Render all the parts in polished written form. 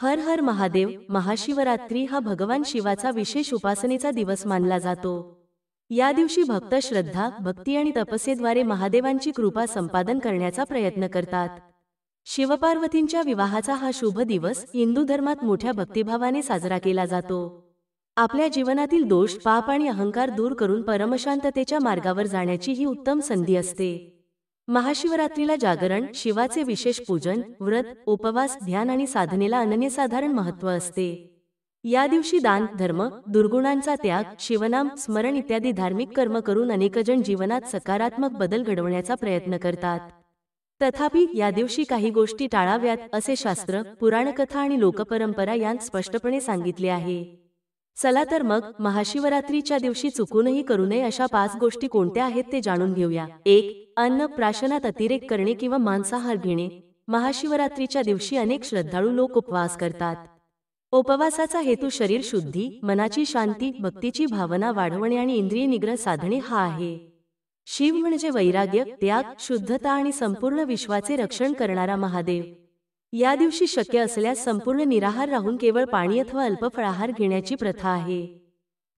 हर हर महादेव. महाशिवरात्री हा भगवान शिवाचा विशेष उपासनेचा दिवस मानला जातो. या दिवशी भक्त श्रद्धा, भक्ती आणि तपस्येद्वारे महादेवांची कृपा संपादन करण्याचा प्रयत्न करतात. शिवपार्वतींच्या विवाहाचा हा शुभ दिवस हिंदू धर्मात मोठ्या भक्तिभावाने साजरा केला जातो. आपल्या जीवनातील दोष, पाप आणि अहंकार दूर करून परमशांततेच्या मार्गावर जाण्याची ही उत्तम संधी असते. महाशिवरात्रीला जागरण, शिवाचे विशेष पूजन, व्रत, उपवास, ध्यान आणि साधनेला अनन्यसाधारण महत्त्व असते. या दिवशी दान, धर्म, दुर्गुणांचा त्याग, शिवनाम स्मरण इत्यादी धार्मिक कर्म करून अनेकजण जीवनात सकारात्मक बदल घडवण्याचा प्रयत्न करतात. तथापि या दिवशी काही गोष्टी टाळाव्यात असे शास्त्र, पुराणकथा आणि लोकपरंपरा यांत स्पष्टपणे सांगितले आहे. चला तर मग महाशिवरात्रीच्या दिवशी चुकूनही करू नये अशा 5 गोष्टी कोणत्या आहेत ते जाणून घेऊया. 1. अन्न प्राशनात अतिरेक करणे किंवा मांसाहार घेणे. महाशिवरात्रीच्या दिवशी अनेक श्रद्धाळू लोक उपवास करतात. उपवासाचा हेतू शरीर शुद्धी, मनाची शांती, भक्तीची भावना वाढवणे आणि इंद्रिय निग्रह साधणे हा आहे. शिव म्हणजे वैराग्य, त्याग, शुद्धता आणि संपूर्ण विश्वाचे रक्षण करणारा महादेव. या दिवशी शक्य असल्यास संपूर्ण निराहार राहून केवळ पाणी अथवा अल्प फळाहार घेण्याची प्रथा आहे.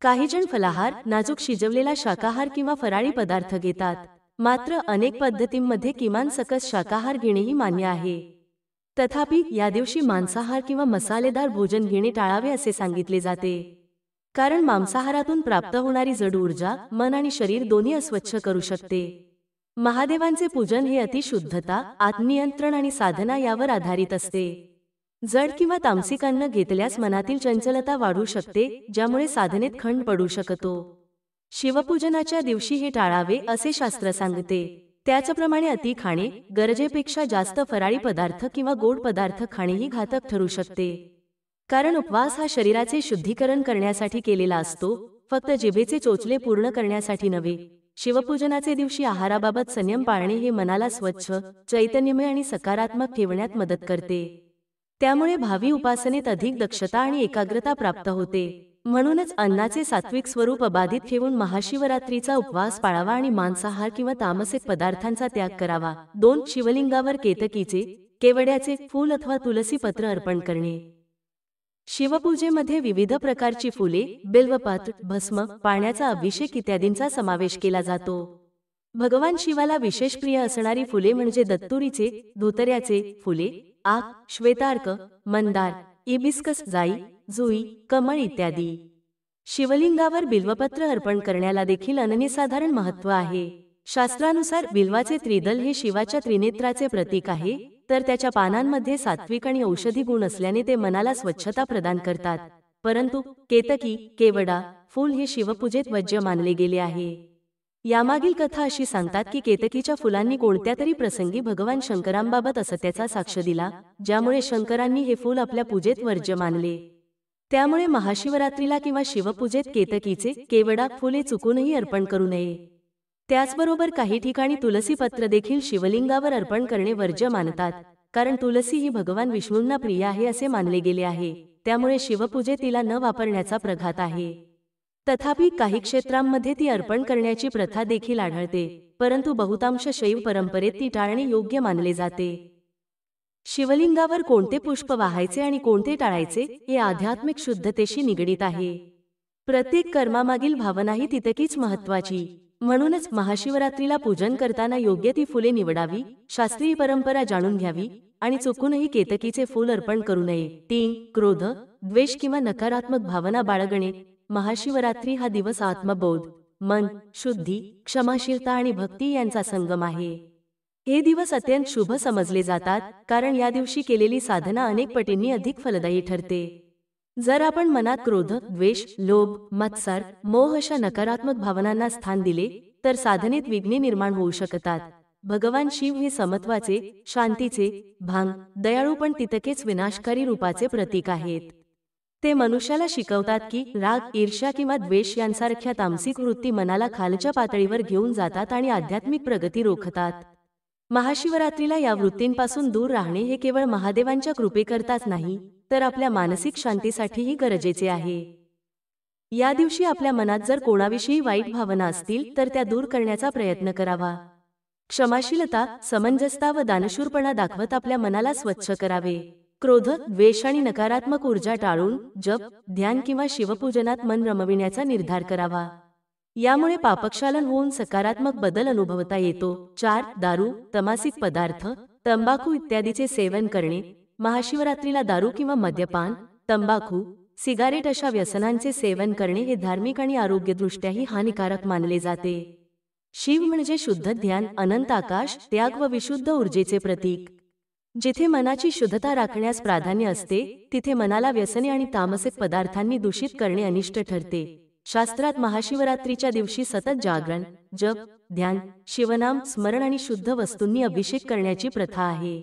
काही जण फलाहार, नाजूक शिजवलेला शाकाहार किंवा फराळी पदार्थ घेतात. मात्र अनेक पद्धतींमध्ये किमान सकस शाकाहार घेणेही मान्य आहे. तथापि या दिवशी मांसाहार किंवा मसालेदार भोजन घेणे टाळावे असे सांगितले जाते. कारण मांसाहारातून प्राप्त होणारी जड ऊर्जा मन आणि शरीर दोन्ही अस्वच्छ करू शकते. महादेवांचे पूजन हे अतिशुद्धता, आत्मनियंत्रण आणि साधना यावर आधारित असते. जड किंवा तामसिक अन्न घेतल्यास मनातील चंचलता वाढू शकते, ज्यामुळे साधनेत खंड पडू शकतो. शिवपूजनाच्या दिवशी हे टाळावे असे शास्त्र सांगते. त्याचप्रमाणे अति खाणे, गरजेपेक्षा जास्त फराळी पदार्थ किंवा गोड पदार्थ खाणेही घातक ठरू शकते. कारण उपवास हा शरीराचे शुद्धीकरण करण्यासाठी केलेला असतो, फक्त जिभेचे चोचले पूर्ण करण्यासाठी नव्हे. शिवपूजनाचे दिवशी आहाराबाबत संयम पाळणे हे मनाला स्वच्छ, चैतन्यमय आणि सकारात्मक ठेवण्यात मदत करते. त्यामुळे भावी उपासनेत अधिक दक्षता आणि एकाग्रता प्राप्त होते. म्हणूनच अन्नाचे सात्विक स्वरूप अबाधित ठेवून महाशिवरात्रीचा उपवास पाळावा आणि मांसाहार किंवा तामसिक पदार्थांचा त्याग करावा. 2. शिवलिंगावर केतकीचे, केवड्याचे फूल अथवा तुलसी पत्र अर्पण करणे. शिवपूजेमध्ये विविध प्रकारची फुले, बिल्वपत्र, भस्म, पाण्याचा अभिषेक इत्यादींचा समावेश केला जातो. भगवान शिवाला विशेष प्रिय असणारी फुले म्हणजे दत्तुरीचे, धोतऱ्याचे फुले, आक, श्वेतार्क, मंदार, इबिस्कस, जाई, जुई, कमळ इत्यादी. शिवलिंगावर बिल्वपत्र अर्पण करण्याला देखील अनन्यसाधारण महत्त्व आहे. शास्त्रानुसार बिल्वाचे त्रिदल हे शिवाच्या त्रिनेत्राचे प्रतीक आहे, तर त्याच्या पानांमध्ये सात्विक आणि औषधी गुण असल्याने ते मनाला स्वच्छता प्रदान करतात. परंतु केतकी, केवडा, फूल हे शिवपूजेत वज्य मानले गेले आहे. यामागील कथा अशी सांगतात की केतकीच्या फुलांनी कोणत्या तरी प्रसंगी भगवान शंकरांबाबत असत्याचा साक्ष दिला, ज्यामुळे शंकरांनी हे फूल आपल्या पूजेत वर्ज्य मानले. त्यामुळे महाशिवरात्रीला किंवा शिवपूजेत केतकीचे, केवडा फुले चुकूनही अर्पण करू नये. त्याचबरोबर काही ठिकाणी तुलसी पत्र देखील शिवलिंगावर अर्पण करणे वर्ज्य मानतात, कारण तुलसी ही भगवान विष्णूंना प्रिय आहे असे मानले गेले आहे. त्यामुळे शिवपूजेत तिला न वापरण्याचा प्रघात आहे. तथापि काही क्षेत्रांमध्ये ती अर्पण करण्याची प्रथा देखील आढळते, परंतु बहुतांश शैव परंपरेत ती टाळणे योग्य मानले जाते. शिवलिंगावर कोणते पुष्प वाहायचे आणि कोणते टाळायचे हे आध्यात्मिक शुद्धतेशी निगडीत आहे. प्रत्येक कर्मामागील भावनाही तितकीच महत्त्वाची. म्हणूनच महाशिवरात्रीला पूजन करताना योग्य ती फुले निवडावी, शास्त्रीय परंपरा जाणून घ्यावी आणि चुकूनही केतकीचे फूल अर्पण करू नये. 3. क्रोध, द्वेष किंवा नकारात्मक भावना बाळगणे. महाशिवरात्री हा दिवस आत्मबोध, मन, शुद्धी, क्षमाशीलता आणि भक्ती यांचा संगम आहे. हे दिवस अत्यंत शुभ समजले जातात, कारण या दिवशी केलेली साधना अनेक पटींनी अधिक फलदायी ठरते. जर आपण मनात क्रोध, द्वेष, लोभ, मत्सर, मोह अशा नकारात्मक भावनांना स्थान दिले, तर साधनेत विघ्ने निर्माण होऊ शकतात. भगवान शिव हे समत्वाचे, शांतीचे, भांग, दयाळू पण तितकेच विनाशकारी रूपाचे प्रतीक आहेत. ते मनुष्याला शिकवतात की राग, ईर्ष्या किंवा द्वेष यांसारख्या तामसिक वृत्ती मनाला खालच्या पातळीवर घेऊन जातात आणि आध्यात्मिक प्रगती रोखतात. महाशिवरात्रीला या वृत्तींपासून दूर राहणे हे केवळ महादेवांच्या कृपेकरताच नाही, तर आपल्या मानसिक शांतीसाठीही गरजेचे आहे. या दिवशी आपल्या मनात जर कोणाविषयी वाईट भावना असतील तर त्या दूर करण्याचा प्रयत्न करावा. क्षमाशीलता, समंजसता व दानशूरपणा दाखवत आपल्या मनाला स्वच्छ करावे. क्रोध, द्वेष आणि नकारात्मक ऊर्जा टाळून जप, ध्यान किंवा शिवपूजनात मन रमविण्याचा निर्धार करावा. यामुळे पापक्षालन होऊन सकारात्मक बदल अनुभवता येतो. 4. दारू, तमासिक पदार्थ, तंबाखू इत्यादीचे सेवन करणे. महाशिवरात्रीला दारू किंवा मद्यपान, तंबाखू, सिगारेट अशा व्यसनांचे सेवन करणे हे धार्मिक आणि आरोग्यदृष्ट्याही हानिकारक मानले जाते. शिव म्हणजे शुद्ध ध्यान, अनंत आकाश, त्याग व विशुद्ध ऊर्जेचे प्रतीक. जिथे मनाची शुद्धता राखण्यास प्राधान्य असते तिथे मनाला व्यसने आणि तामसिक पदार्थांनी दूषित करणे अनिष्ट ठरते. शास्त्रात महाशिवरात्रीच्या दिवशी सतत जागरण, जप, ध्यान, शिवनाम स्मरण आणि शुद्ध वस्तूंनी अभिषेक करण्याची प्रथा आहे.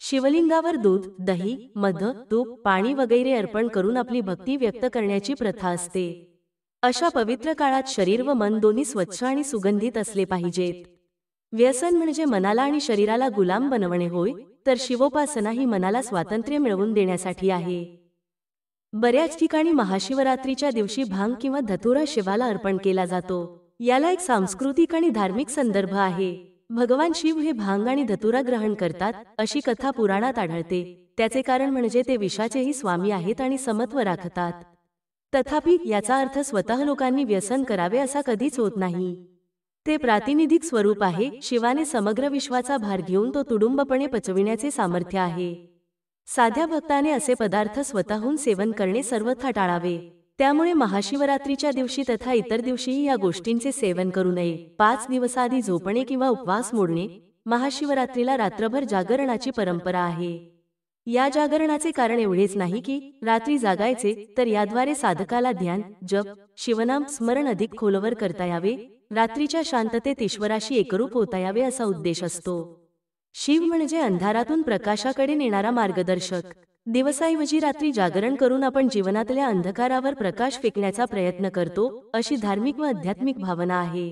शिवलिंगावर दूध, दही, मध, तूप, पाणी वगैरे अर्पण करून आपली भक्ती व्यक्त करण्याची प्रथा असते. अशा पवित्र काळात शरीर व मन दोन्ही स्वच्छ आणि सुगंधित असले पाहिजेत. व्यसन म्हणजे मनाला आणि शरीराला गुलाम बनवणे होय, तर शिवोपासना ही मनाला स्वातंत्र्य मिळवून देण्यासाठी आहे. बऱ्याच ठिकाणी महाशिवरात्रीच्या दिवशी भांग किंवा धतुरा शिवाला अर्पण केला जातो. याला एक सांस्कृतिक आणि धार्मिक संदर्भ आहे. भगवान शिव हे भांग आणि धतुरा ग्रहण करतात अशी कथा पुराणात आढळते. त्याचे कारण म्हणजे ते विषाचेही स्वामी आहेत आणि समत्व राखतात. तथापि याचा अर्थ स्वतः लोकांनी व्यसन करावे असा कधीच होत नाही. ते प्रातिनिधिक स्वरूप आहे. शिवाने समग्र विश्वाचा भार घेऊन तो तुडुंबपणे पचविण्याचे सामर्थ्य आहे. साध्या भक्ताने असे पदार्थ स्वतःहून सेवन करणे सर्वथा टाळावे. त्यामुळे महाशिवरात्रीच्या दिवशी तथा इतर दिवशीही या गोष्टींचे सेवन करू नये. 5 दिवसाआधी झोपणे किंवा उपवास मोडणे. महाशिवरात्रीला रात्रभर जागरणाची परंपरा आहे. या जागरणाचे कारण एवढेच नाही की रात्री जागायचे, तर याद्वारे साधकाला ध्यान, जप, शिवनाम स्मरण अधिक खोलवर करता यावे, रात्रीच्या शांततेत ईश्वराशी एकरूप होता यावे असा उद्देश असतो. शिव म्हणजे अंधारातून प्रकाशाकडे नेणारा मार्गदर्शक. दिवसाऐवजी रात्री जागरण करून आपण जीवनातल्या अंधकारावर प्रकाश फेकण्याचा प्रयत्न करतो अशी धार्मिक व आध्यात्मिक भावना आहे.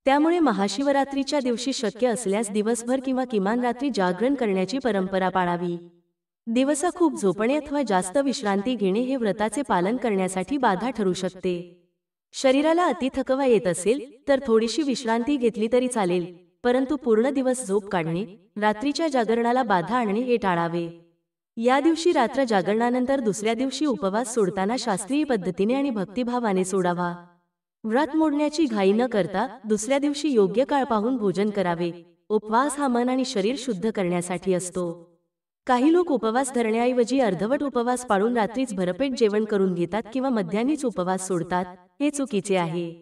त्यामुळे महाशिवरात्रीच्या दिवशी शक्य असल्यास दिवसभर किंवा किमान रात्री जागरण करण्याची परंपरा पाळावी. दिवसा खूप झोपणे अथवा जास्त विश्रांती घेणे हे व्रताचे पालन करण्यासाठी बाधा ठरू शकते. शरीराला अति थकवा येत असेल तर थोडीशी विश्रांती घेतली तरी चालेल, परंतु पूर्ण दिवस झोप काढणे, रात्रीच्या जागरणाला बाधा आणणे हे टाळावे. या दिवशी रात्र जागरणानंतर दुसऱ्या दिवशी उपवास सोडताना शास्त्रीय पद्धतीने आणि भक्तिभावाने सोडावा. व्रत मोडण्याची घाई न करता दुसऱ्या दिवशी योग्य काळ पाहून भोजन करावे. उपवास हा मन आणि शरीर शुद्ध करण्यासाठी असतो. काही लोक उपवास धरण्याऐवजी अर्धवट उपवास पाळून रात्रीच भरपेट जेवण करून घेतात किंवा मध्यान्हीच उपवास सोडतात. हे चुकीचे आहे.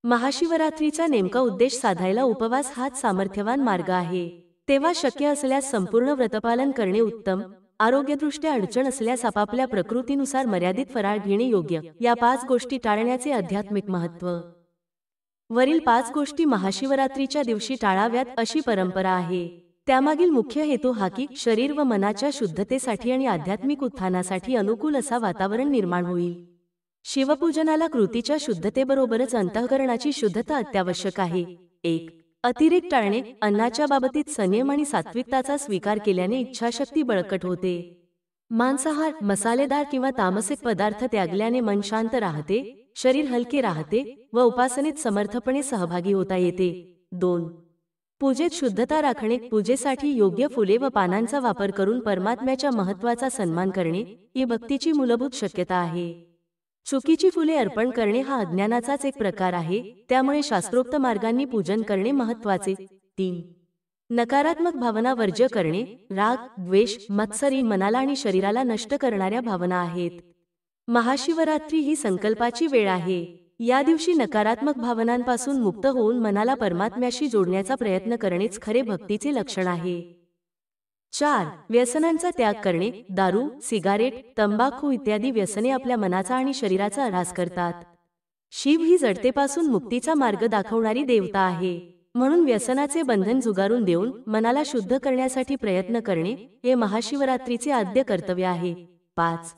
महाशिवरात्रीचा नेमका उद्देश साधायला उपवास हाच सामर्थ्यवान मार्ग आहे. तेव्हा शक्य असल्यास संपूर्ण व्रतपालन करणे उत्तम. आरोग्यदृष्ट्या अडचण असल्यास आपापल्या प्रकृतीनुसार मर्यादित फराळ घेणे योग्य. या 5 गोष्टी टाळण्याचे आध्यात्मिक महत्त्व. वरील 5 गोष्टी महाशिवरात्रीच्या दिवशी टाळाव्यात अशी परंपरा आहे. त्यामागील मुख्य हेतू हा की शरीर व मनाच्या शुद्धतेसाठी आणि आध्यात्मिक उत्थानासाठी अनुकूल असा वातावरण निर्माण होईल. शिवपूजनाला कृतीच्या शुद्धतेबरोबरच अंतःकरणाची शुद्धता अत्यावश्यक आहे. 1. अतिरेक टाळणे. अन्नाच्या बाबतीत संयम आणि सात्विकताचा स्वीकार केल्याने इच्छाशक्ती बळकट होते. मांसाहार, मसालेदार किंवा तामसिक पदार्थ त्यागल्याने मन शांत राहते, शरीर हलके राहते व उपासनेत समर्थपणे सहभागी होता येते. 2. पूजेत शुद्धता राखणे. पूजेसाठी योग्य फुले व पानांचा वापर करून परमात्म्याच्या महत्त्वाचा सन्मान करणे ही भक्तीची मूलभूत शक्यता आहे. चुकीची फुले अर्पण करणे हा अज्ञानाचाच एक प्रकार आहे. त्यामुळे शास्त्रोक्त मार्गांनी पूजन करणे महत्त्वाचे. 3. नकारात्मक भावना वर्ज्य करणे. राग, द्वेष, मत्सरी मनाला आणि शरीराला नष्ट करणाऱ्या भावना आहेत. महाशिवरात्री ही संकल्पाची वेळ आहे. या दिवशी नकारात्मक भावनांपासून मुक्त होऊन मनाला परमात्म्याशी जोडण्याचा प्रयत्न करणेच खरे भक्तीचे लक्षण आहे. 4. व्यसनांचा त्याग करणे. दारू, सिगारेट, तंबाखू इत्यादी व्यसने आपल्या मनाचा आणि शरीराचा ऱ्हास करतात. शिव ही जडतेपासून मुक्तीचा मार्ग दाखवणारी देवता आहे. म्हणून व्यसनाचे बंधन झुगारून देऊन मनाला शुद्ध करण्यासाठी प्रयत्न करणे हे महाशिवरात्रीचे आद्य कर्तव्य आहे. 5.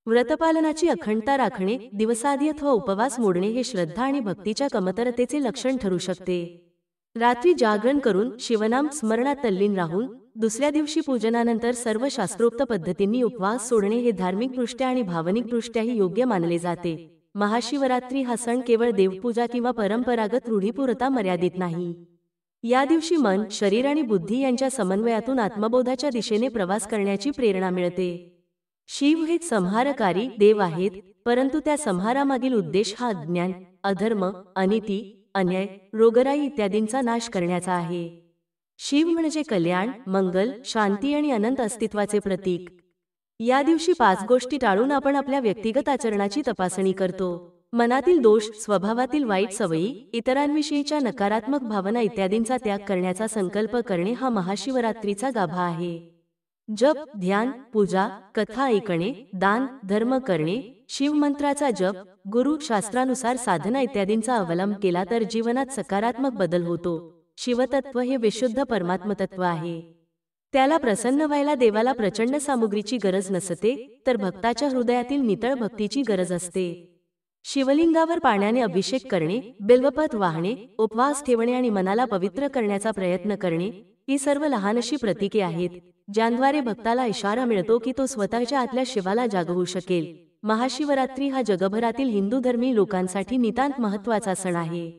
व्रतपालनाची अखंडता राखणे. दिवसाआधी अथवा उपवास मोडणे हे श्रद्धा आणि भक्तीच्या कमतरतेचे लक्षण ठरू शकते. रात्री जागरण करून शिवनाम स्मरणात तल्लीन राहून दुसऱ्या दिवशी पूजनानंतर सर्व शास्त्रोक्त पद्धतींनी उपवास सोडणे हे धार्मिकदृष्ट्या आणि भावनिकदृष्ट्याही योग्य मानले जाते. महाशिवरात्री हा सण केवळ देवपूजा किंवा परंपरागत रूढीपुरता मर्यादित नाही. या दिवशी मन, शरीर आणि बुद्धी यांच्या समन्वयातून आत्मबोधाच्या दिशेने प्रवास करण्याची प्रेरणा मिळते. शिव हे संहारकारी देव आहेत, परंतु त्या संहारामागील उद्देश हा अज्ञान, अधर्म, अनिती, अन्याय, रोगराई इत्यादींचा नाश करण्याचा आहे. शिव म्हणजे कल्याण, मंगल, शांती आणि अनंत अस्तित्वाचे प्रतीक. या दिवशी 5 गोष्टी टाळून आपण आपल्या व्यक्तिगत आचरणाची तपासणी करतो. मनातील दोष, स्वभावातील वाईट सवयी, इतरांविषयीच्या नकारात्मक भावना इत्यादींचा त्याग करण्याचा संकल्प करणे हा महाशिवरात्रीचा गाभा आहे. जप, ध्यान, पूजा, कथा ऐकणे, दान, धर्म करणे, शिवमंत्राचा जप, गुरु शास्त्रानुसार साधना इत्यादींचा अवलंब केला तर जीवनात सकारात्मक बदल होतो. शिवतत्व हे विशुद्ध परमात्मतत्व आहे. त्याला प्रसन्न व्हायला देवाला प्रचंड सामुग्रीची गरज नसते, तर भक्ताच्या हृदयातील नितळ भक्तीची गरज असते. शिवलिंगावर पाण्याने अभिषेक करणे, बिल्वपत्र वाहणे, उपवास ठेवणे आणि मनाला पवित्र करण्याचा प्रयत्न करणे ही सर्व लहानशी प्रतीके आहेत, ज्यांद्वारे भक्ताला इशारा मिळतो की तो स्वतःच्या आतल्या शिवाला जागवू शकेल. महाशिवरात्री हा जगभरातील हिंदू धर्मी लोकांसाठी नितांत महत्त्वाचा सण आहे.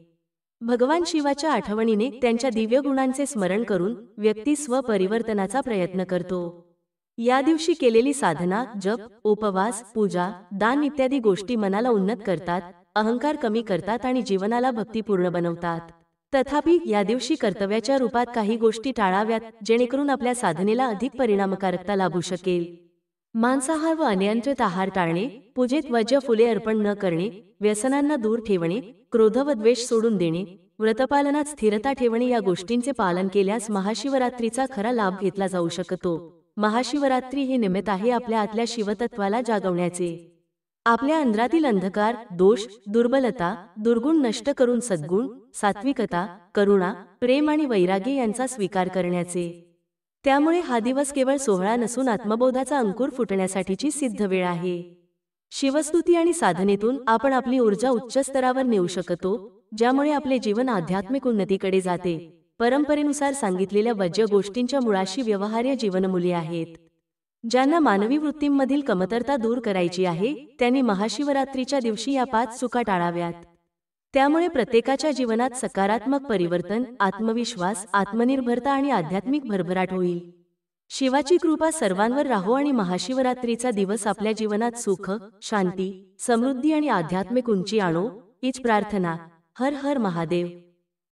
भगवान शिवाच्या आठवणीने त्यांच्या दिव्य गुणांचे स्मरण करून व्यक्ती स्वपरिवर्तनाचा प्रयत्न करतो. या दिवशी केलेली साधना, जप, उपवास, पूजा, दान इत्यादी गोष्टी मनाला उन्नत करतात, अहंकार कमी करतात आणि जीवनाला भक्तिपूर्ण बनवतात. तथापि या दिवशी कर्तव्याच्या रूपात काही गोष्टी टाळाव्यात, जेणेकरून आपल्या साधनेला अधिक परिणामकारकता लाभू शकेल. मांसाहार व अनियंत्रित आहार टाळणे, पूजेत वज्र फुले अर्पण न करणे, व्यसनांना दूर ठेवणे, क्रोध व द्वेष सोडून देणे, व्रतपालनात स्थिरता ठेवणे या गोष्टींचे पालन केल्यास महाशिवरात्रीचा खरा लाभ घेतला जाऊ शकतो. महाशिवरात्री हे निमित्त आहे आपल्या आतल्या शिवतत्वाला जागवण्याचे. आपल्या अंतरातील अंधकार, दोष, दुर्बलता, दुर्गुण नष्ट करून सद्गुण, सात्विकता, करुणा, प्रेम आणि वैराग्य यांचा स्वीकार करण्याचे. त्यामुळे हा दिवस केवळ सोहळा नसून आत्मबोधाचा अंकुर फुटण्यासाठीची सिद्ध वेळ आहे. शिवस्तुती आणि साधनेतून आपण आपली ऊर्जा उच्च स्तरावर नेऊ शकतो, ज्यामुळे आपले जीवन आध्यात्मिक उन्नतीकडे जाते. परंपरेनुसार सांगितलेल्या वज्र गोष्टींच्या मुळाशी व्यवहार्य जीवनमूल्ये आहेत. ज्यांना मानवी वृत्तींमधील कमतरता दूर करायची आहे, त्यांनी महाशिवरात्रीच्या दिवशी या 5 चुका टाळाव्यात. त्यामुळे प्रत्येकाच्या जीवनात सकारात्मक परिवर्तन, आत्मविश्वास, आत्मनिर्भरता आणि आध्यात्मिक भरभराट होईल. शिवाची कृपा सर्वांवर राहो आणि महाशिवरात्रीचा दिवस आपल्या जीवनात सुख, शांती, समृद्धी आणि आध्यात्मिक उंची आणो हीच प्रार्थना. हर हर महादेव.